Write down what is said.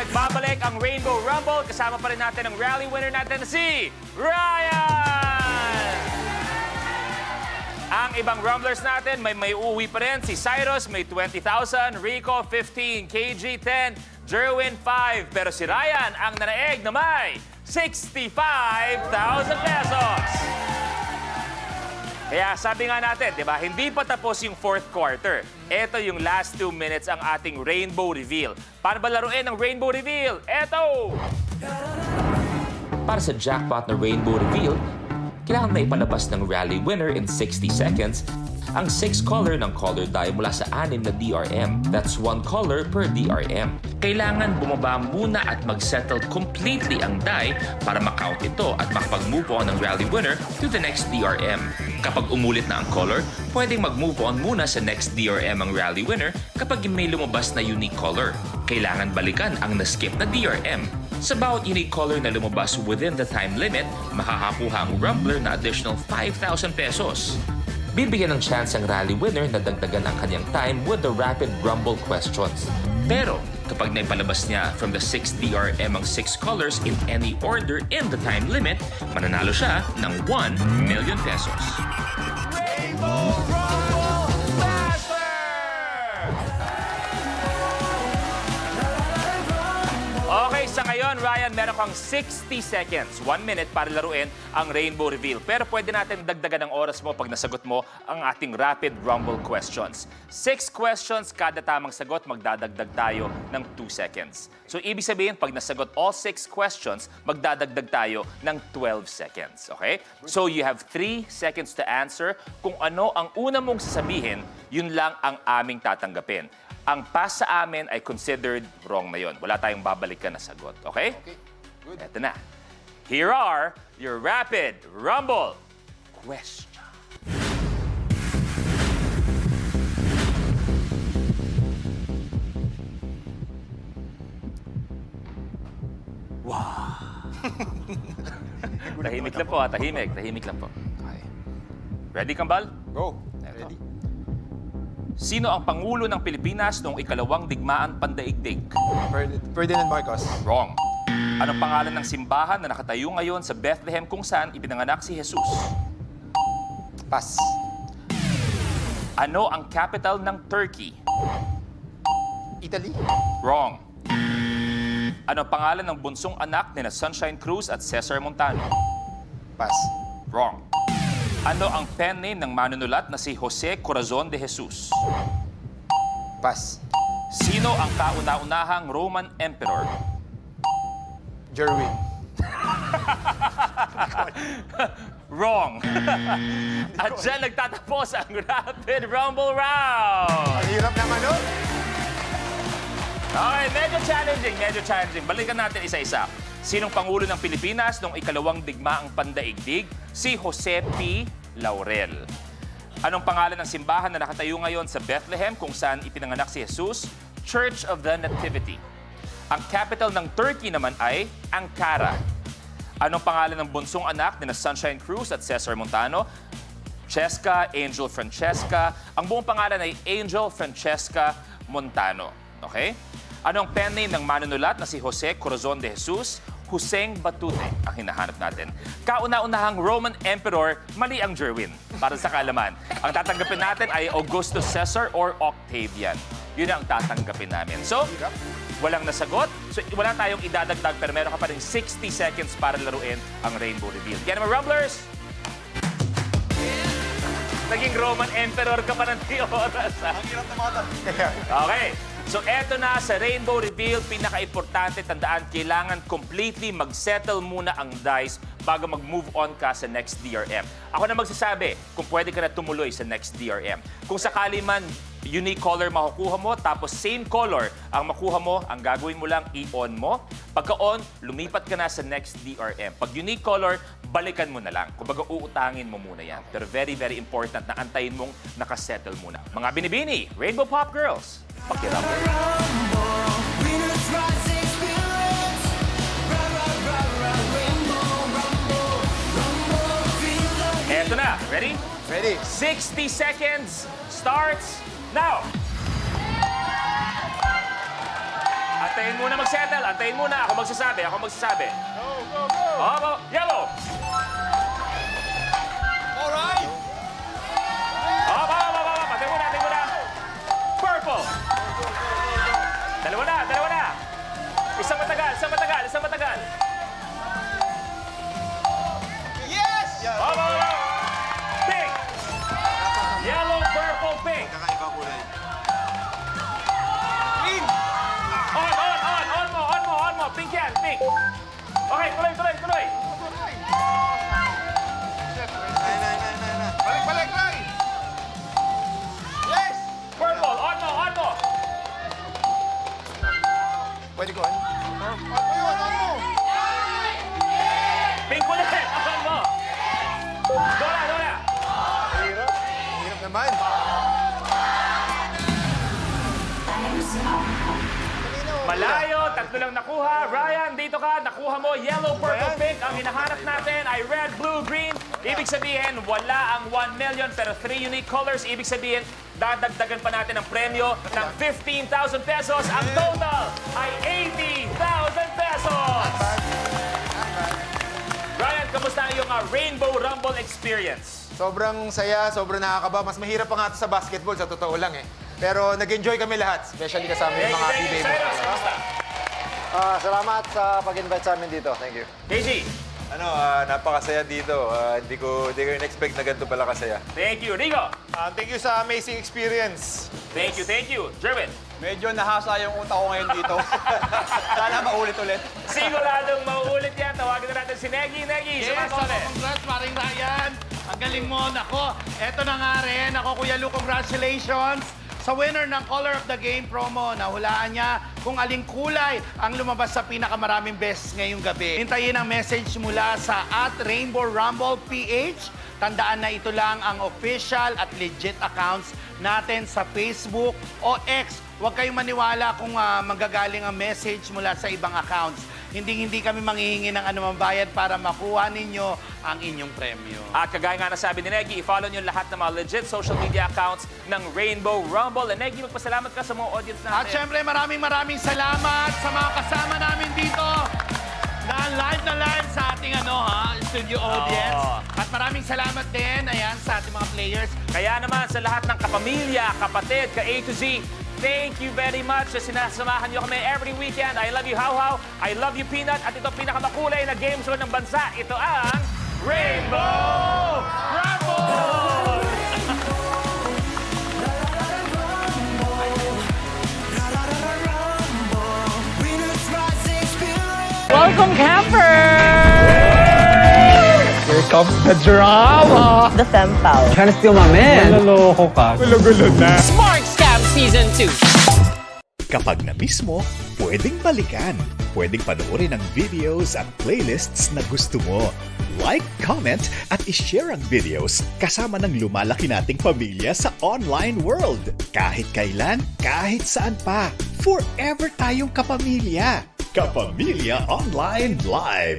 nagbabalik ang Rainbow Rumble. Kasama pa rin natin ang rally winner natin na si Ryan! Ang ibang Rumblers natin, may uuwi pa rin. Si Cyrus, may 20,000. Rico, 15. KG, 10. Jerwin, 5. Pero si Ryan, ang nanaeg na may 65,000 pesos. Kaya sabi nga natin, di ba, hindi pa tapos yung fourth quarter. Ito yung last 2 minutes ang ating Rainbow Reveal. Paano ba laruin ang Rainbow Reveal? Ito! Para sa jackpot na Rainbow Reveal, kailangan na ipalabas ng rally winner in 60 seconds ang 6 color ng color die mula sa 6 na DRM. That's 1 color per DRM. Kailangan bumaba muna at mag-settle completely ang die para makount ito at makapag-move on ng rally winner to the next DRM. Kapag umulit na ang color, pwedeng mag-move on muna sa next DRM ang rally winner kapag may lumabas na unique color. Kailangan balikan ang na-skip na DRM. Sa bawat unique color na lumabas within the time limit, makakakuha ang Rumbler na additional 5,000 pesos. Bibigyan ng chance ang rally winner na dagdagan ang kanyang time with the rapid rumble questions. Pero kapag naipalabas niya from the 6 DRM ang 6 colors in any order in the time limit, mananalo siya ng 1 million pesos. Rainbow Rumble Master! Okay, sa ngayon, Ryan, meron kang 60 seconds, 1 minute para laruin ang Rainbow Reveal. Pero pwede natin dagdagan ang oras mo pag nasagot mo ang ating Rapid Rumble questions. 6 questions, kada tamang sagot, magdadagdag tayo ng 2 seconds. So, ibig sabihin, pag nasagot all 6 questions, magdadagdag tayo ng 12 seconds. Okay? So, you have 3 seconds to answer. Kung ano ang una mong sasabihin, yun lang ang aming tatanggapin. Ang pass sa amin ay considered wrong na yun. Wala tayong babalikan na sagot. Okay? Okay, good. Eto na. Here are your Rapid Rumble questions. Wow! Tahimik lang po, tahimik. Tahimik lang po. Okay. Ready, Kambal? Go. Eto. Ready? Sino ang Pangulo ng Pilipinas noong ikalawang digmaan pandaigdig? Ferdinand Marcos. Wrong. Anong pangalan ng simbahan na nakatayo ngayon sa Bethlehem kung saan ipinanganak si Jesus? Pass. Ano ang capital ng Turkey? Italy. Wrong. Ano ang pangalan ng bunsong anak ni na Sunshine Cruz at Cesar Montano? Pass. Wrong. Ano ang pen name ng manunulat na si Jose Corazon de Jesus? Pass. Sino ang kauna-unahang Roman Emperor? Jerwin. Wrong. At dyan nagtatapos ang Rapid Rumble Round. Ang hirap naman, no? Okay, medyo challenging. Balikan natin isa-isa. Sinong Pangulo ng Pilipinas noong ikalawang digmaang pandaigdig? Si Jose P. Laurel. Anong pangalan ng simbahan na nakatayo ngayon sa Bethlehem kung saan ipinanganak si Jesus? Church of the Nativity. Ang capital ng Turkey naman ay Ankara. Anong pangalan ng bunsong anak ni na Sunshine Cruz at Cesar Montano? Cheska, Angel Francesca. Ang buong pangalan ay Angel Francesca Montano. Okay? Anong pen name ng manunulat na si Jose Corazon de Jesus? Huseng Batute ang hinahanap natin. Kauna-unahang Roman Emperor, mali ang Jerwin. Para sa kaalaman, ang tatanggapin natin ay Augustus Caesar or Octavian. Yun ang tatanggapin namin. So, walang nasagot. So, wala tayong idadagdag pero meron ka pa rin 60 seconds para laruin ang Rainbow Reveal. Kaya naman, Rumblers! Naging Roman Emperor ka pa ng 3 oras. Ang hirap na mga Okay. So, eto na sa Rainbow Reveal, pinaka-importante, tandaan, kailangan completely mag-settle muna ang dice bago mag-move on ka sa next DRM. Ako na magsasabi kung pwede ka na tumuloy sa next DRM. Kung sakali man, unique color makukuha mo, tapos same color ang makuha mo, ang gagawin mo lang, i-on mo. Pagka-on, lumipat ka na sa next DRM. Pag unique color, balikan mo na lang. Kumbaga, uutangin mo muna yan. Pero very, very important na antayin mong nakasettle muna. Mga binibini, Rainbow Pop Girls, pakiramdam. Eto na, ready? Ready. 60 seconds starts now! Atayin muna mag-set. settle. Antayin muna. Ako magsasabi. Go, go, go. Yellow. Alright! Patay muna. Purple. Dalawa na. Isang matagal. Yes! Pink. Yellow, purple, pink. Kakaiba kulay. Green! On mo. Pink yan, pink. Okay, tuloy. Balik, Ray! Yes! Purple, on mo. Pwede ko, on mo! Pink ulit, on mo. Dora. Hirap naman. Malayo, 3 lang nakuha. Ryan, dito ka. Nakuha mo yellow, purple, pink. Ang hinahanap natin ay red, blue, green. Ibig sabihin, wala ang 1 million pero 3 unique colors. Ibig sabihin, dadagdagan pa natin ang premyo ng 15,000 pesos. Ang total ay 80,000 pesos. Ryan, kamusta ang iyong Rainbow Rumble experience? Sobrang saya, sobrang nakakaba. Mas mahirap pa nga ito sa basketball, sa totoo lang eh. Pero nag-enjoy kami lahat, especially kasama yung mga Thank you. teammates. Cyrus, kamusta? Salamat sa pag-invite sa amin dito. Thank you. KG, Napakasaya dito. Hindi ko in-expect na ganito pala kasaya. thank you. Rico, Thank you sa amazing experience. thank you. Jerwin, Medyo nahasa yung utak ko ngayon dito. Sana maulit ulit. siguradong mauulit yan. Tawagin na natin si Negi. Negi, Yes, sumama ulit. congrats, paring Ryan. Ang galing mo. Nako, eto na nga rin. Ako, Kuya Lu, congratulations sa winner ng Color of the Game promo. Nahulaan niya kung aling kulay ang lumabas sa pinakamaraming beses ngayong gabi. Hintayin ang message mula sa @RainbowRumblePH. Tandaan na ito lang ang official at legit accounts natin sa Facebook o X. Huwag kayong maniwala kung manggagaling ang message mula sa ibang accounts. Hindi kami manghihingi ng anumang bayad para makuha ninyo ang inyong premyo. At kagaya nga na sabi ni Negi, i-follow nyo lahat ng mga legit social media accounts ng Rainbow Rumble. And Negi, magpasalamat ka sa mga audience natin. At syempre, maraming salamat sa mga kasama namin dito na live sa ating studio audience. Oo. At maraming salamat din sa ating mga players. Kaya naman sa lahat ng kapamilya, kapatid, ka A to Z, thank you very much sa sinasamahan nyo kami every weekend. I love you, How. I love you, Peanut. At ito pinakamakulay na game show ng bansa. Ito ang Rainbow Rumble! Welcome, campers! Here comes the drama! The Femme Pal. Trying to steal my man. Maloloko ka. Smart Scam Season 2. Kapag na-miss mo, pwedeng balikan. Pwedeng panoorin ang videos at playlists na gusto mo. Like, comment, at ishare ang videos kasama ng lumalaki nating pamilya sa online world. Kahit kailan, kahit saan pa. Forever tayong kapamilya. Kapamilya Online Live.